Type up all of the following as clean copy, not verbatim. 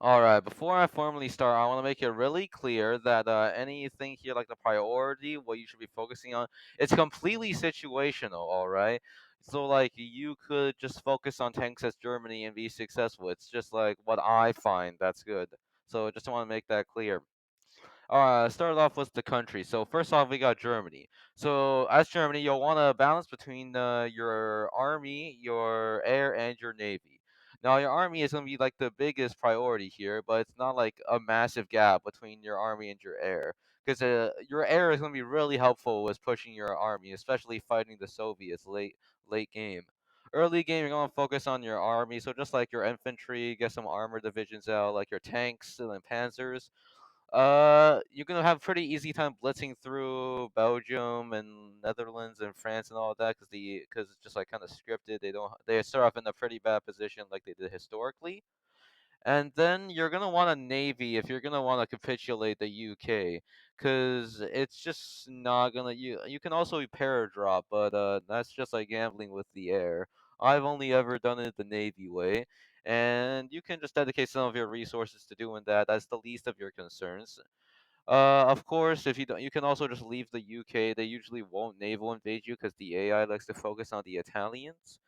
All right, before I formally start, I want to make it really clear that anything here, like the priority, what you should be focusing on, it's completely situational, all right? So, like, you could just focus on tanks as Germany and be successful. It's just like what I find that's good. So, I just want to make that clear. Start off with the country. So first off, we got Germany. So as Germany, you'll want to balance between your army, your air, and your navy. Now your army is going to be like the biggest priority here, but it's not like a massive gap between your army and your air, because your air is going to be really helpful with pushing your army, especially fighting the Soviets late game. Early game, you're gonna focus on your army, so just like your infantry, get some armor divisions out, like your tanks and panzers. You're gonna have pretty easy time blitzing through Belgium and Netherlands and France and all that because it's just like kind of scripted. They start off in a pretty bad position like they did historically, and then you're gonna want a navy if you're gonna want to capitulate the UK, because it's just not gonna you can also paradrop, but that's just like gambling with the air. I've only ever done it the navy way, and you can just dedicate some of your resources to doing that. That's the least of your concerns. Of course, if you don't, you can also just leave the UK. They usually won't naval invade you because the AI likes to focus on the Italians.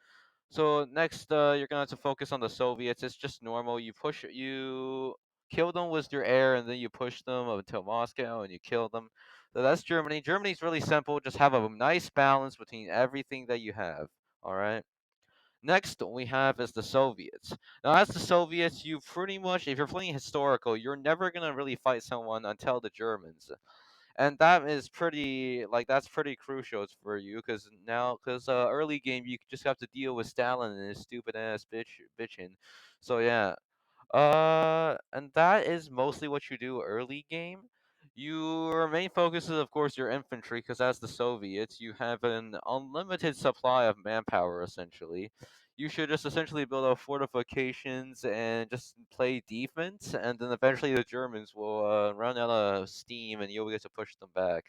So next, you're gonna have to focus on the Soviets. It's just normal. You kill them with your air, and then you push them up until Moscow, and you kill them. So that's Germany. Germany's really simple. Just have a nice balance between everything that you have. All right. Next we have is the Soviets. Now, as the Soviets, you pretty much, if you're playing historical, you're never gonna really fight someone until the Germans, and that is pretty like that's pretty crucial for you because early game you just have to deal with Stalin and his stupid ass bitching. So yeah, and that is mostly what you do early game. Your main focus is, of course, your infantry, because as the Soviets, you have an unlimited supply of manpower, essentially. You should just essentially build up fortifications and just play defense, and then eventually the Germans will run out of steam and you'll get to push them back.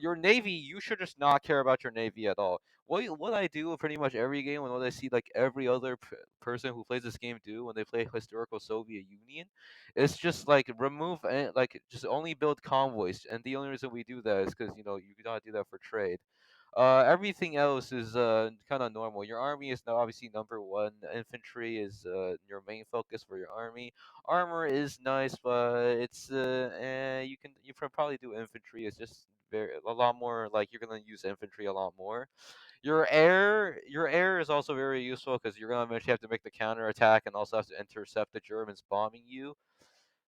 Your navy, you should just not care about your navy at all. What I do pretty much every game, and what I see like every other person who plays this game do when they play historical Soviet Union, is just like like just only build convoys, and the only reason we do that is because you gotta do that for trade. Everything else is kind of normal. Your army is now obviously number one. Infantry is your main focus for your army. Armor is nice, but you can probably do infantry. It's just a lot more like you're gonna use infantry a lot more. Your air is also very useful because you're gonna eventually have to make the counter attack and also have to intercept the Germans bombing you.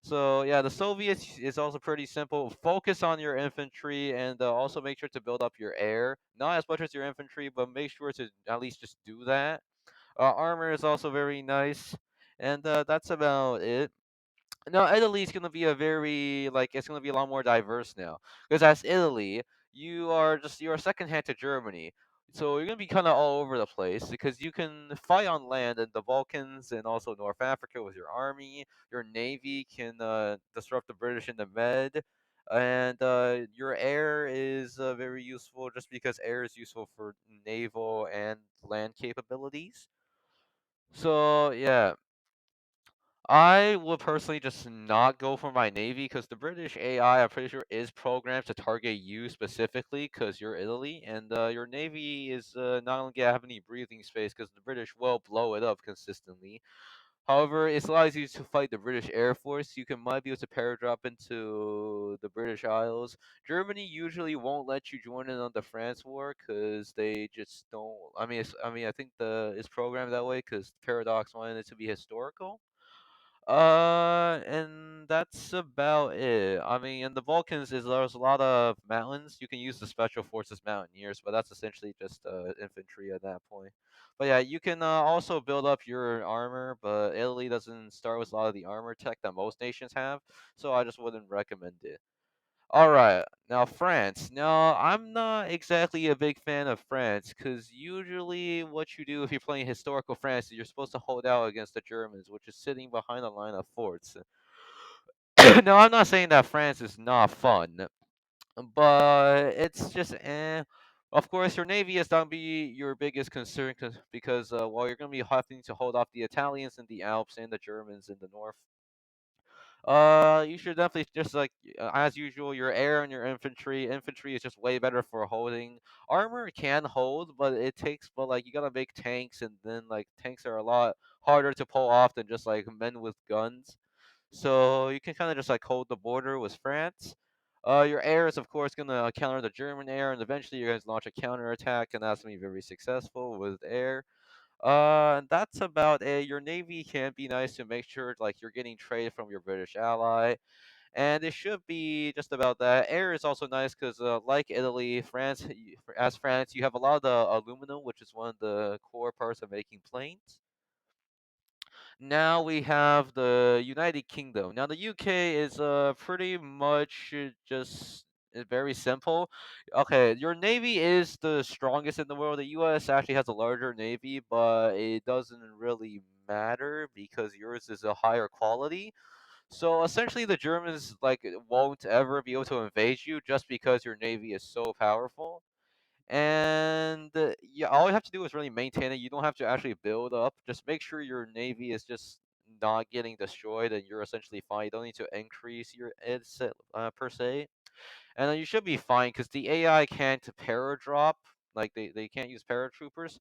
So yeah, the Soviets is also pretty simple. Focus on your infantry and also make sure to build up your air. Not as much as your infantry, but make sure to at least just do that. Armor is also very nice, and that's about it. No, Italy's gonna be a very like it's gonna be a lot more diverse now because as Italy, you're second hand to Germany, so you're gonna be kind of all over the place because you can fight on land in the Balkans and also North Africa with your army. Your navy can disrupt the British in the Med, and your air is very useful just because air is useful for naval and land capabilities. So yeah. I would personally just not go for my navy because the British AI, I'm pretty sure, is programmed to target you specifically because you're Italy, and your navy is not going to have any breathing space because the British will blow it up consistently. However, it allows you to fight the British Air Force. You can might be able to paradrop into the British Isles. Germany usually won't let you join in on the France war because they just don't. I think it's programmed that way because Paradox wanted it to be historical. And that's about it. I mean, in the Balkans, there's a lot of mountains. You can use the Special Forces Mountaineers, but that's essentially just infantry at that point. But yeah, you can also build up your armor, but Italy doesn't start with a lot of the armor tech that most nations have, so I just wouldn't recommend it. All right, now France. Now, I'm not exactly a big fan of France because usually what you do if you're playing historical France is you're supposed to hold out against the Germans, which is sitting behind a line of forts. Now, I'm not saying that France is not fun, but it's just eh. Of course, your navy is not be your biggest concern because while you're going to be having to hold off the Italians in the Alps and the Germans in the north. You should definitely just like as usual, your air and your infantry. Infantry is just way better for holding. Armor can hold, but it takes. But like you gotta make tanks, and then like tanks are a lot harder to pull off than just like men with guns. So you can kind of just like hold the border with France. Your air is of course gonna counter the German air, and eventually you guys launch a counterattack, and that's gonna be very successful with air. And that's about it. Your navy can be nice to make sure like you're getting trade from your British ally, and it should be just about that. Air is also nice because, like Italy, as France, you have a lot of the aluminum, which is one of the core parts of making planes. Now we have the United Kingdom. Now the UK is pretty much just very simple. Okay, your navy is the strongest in the world. The US actually has a larger navy, but it doesn't really matter because yours is a higher quality. So essentially, the Germans like won't ever be able to invade you just because your navy is so powerful. And yeah, all you have to do is really maintain it. You don't have to actually build up. Just make sure your navy is just not getting destroyed, and you're essentially fine. You don't need to increase your its per se, and then you should be fine because the AI can't paradrop. Like they can't use paratroopers.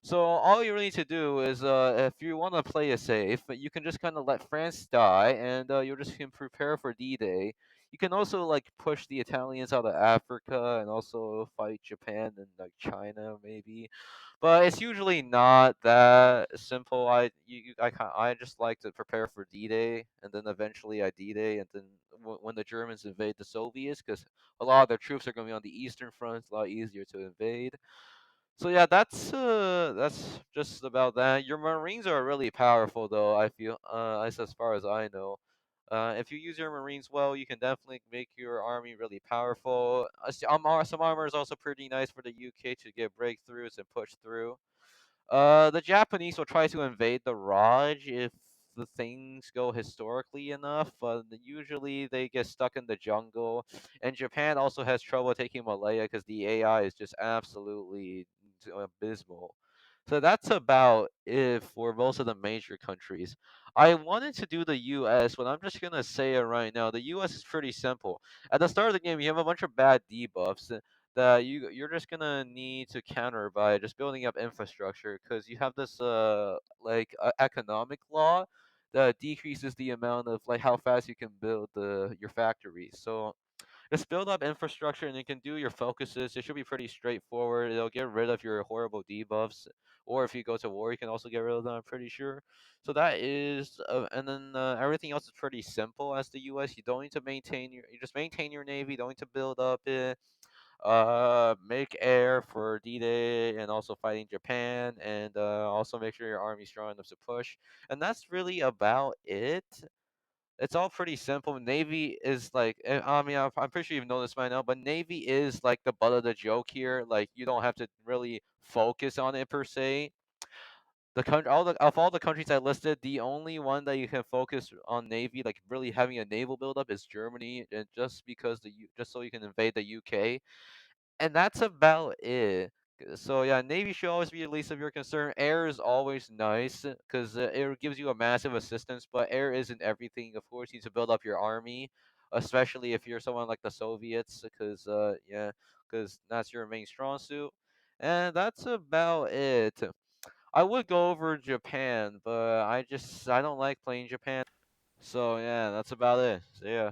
So all you really need to do is, if you want to play it safe, you can just kind of let France die, and you just can prepare for D-Day. You can also like push the Italians out of Africa, and also fight Japan and like China maybe. But it's usually not that simple. I just like to prepare for D-Day, and then eventually I D-Day, and then when the Germans invade the Soviets, because a lot of their troops are going to be on the Eastern Front, it's a lot easier to invade. So yeah, that's just about that. Your Marines are really powerful, though. I feel, as far as I know, if you use your Marines well, you can definitely make your army really powerful. Some armor is also pretty nice for the UK to get breakthroughs and push through. The Japanese will try to invade the Raj if the things go historically enough. Usually they get stuck in the jungle, and Japan also has trouble taking Malaya because the AI is just absolutely abysmal. So that's about it for most of the major countries. I wanted to do the US, but I'm just gonna say it right now. The US is pretty simple. At the start of the game, you have a bunch of bad debuffs that you're just gonna need to counter by just building up infrastructure because you have this economic law that decreases the amount of like how fast you can build your factories. So just build up infrastructure and you can do your focuses. It should be pretty straightforward. It'll get rid of your horrible debuffs. Or if you go to war, you can also get rid of them, I'm pretty sure. So that is, and then everything else is pretty simple as the U.S. You don't need to you just maintain your navy. Don't need to build up it. Make air for D-Day and also fighting Japan, and also make sure your army's strong enough to push. And that's really about it. It's all pretty simple. Navy is like, I mean, I'm pretty sure you've noticed by now, but Navy is like the butt of the joke here. Like, you don't have to really focus on it per se. All the countries I listed, the only one that you can focus on Navy, like really having a naval buildup, is Germany, and just because just so you can invade the UK, and that's about it. So yeah, Navy should always be the least of your concern. Air is always nice because it gives you a massive assistance, but air isn't everything. Of course, you need to build up your army, especially if you're someone like the Soviets, because yeah, because that's your main strong suit. And that's about it. I would go over Japan, but I don't like playing Japan. So yeah, that's about it. So yeah.